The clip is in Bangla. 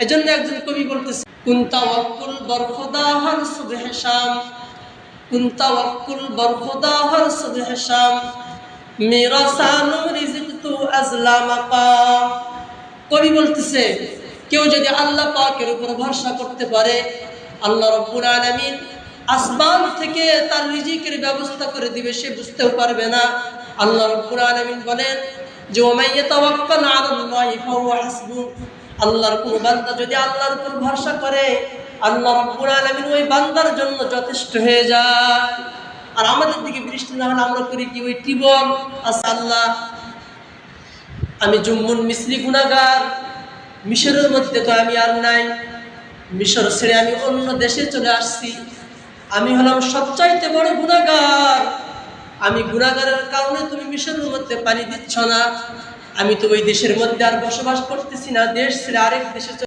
এজন্য একজন কবি বলতেছে, কুন তাওয়াক্কুল বরখুদা হর সুবহ শাম, কুন তাওয়াক্কুল বরখুদা হর সুবহ শাম, মেরা সানু রিজকতু আজলা মাকাম। কবি বলতেছে, কেউ যদি আল্লাহ পাকের উপর ভরসা করতে পারে, আল্লাহ রাব্বুল আলামিন আসমান থেকে তার রিজিকের ব্যবস্থা করে দিবে, সে বুঝতেও পারবে না। আল্লাহ রাব্বুল আলামিন বলেন যে, ওয়া মান ইয়াতাওয়াক্কাল আলাল্লাহি ফাহুয়া হাসবু। আল্লাহর কোন বান্দা যদি আল্লাহর উপর ভরসা করে, আল্লাহ রাব্বুল আলামিন ওই বান্দার জন্য যথেষ্ট হয়ে যায়। আর আমাদের দিকে বৃষ্টি না হলে আমরা করি কি? ওই টিবল আছে, আল্লাহ আমি জুম্মুন মিসলি গুনাহগার, মিশরের মধ্যে তো আমি আর নাই, মিশর ছেড়ে আমি অন্য দেশে চলে আসছি, আমি হলাম সবচাইতে বড় গুনাহগার। আমি গুনাহগারের কারণে তুমি মিশরের মধ্যে পানি দিচ্ছ না, আমি তো ওই দেশের মধ্যে আর বসবাস করতেছি না, দেশ ছেড়ে আরেক দেশে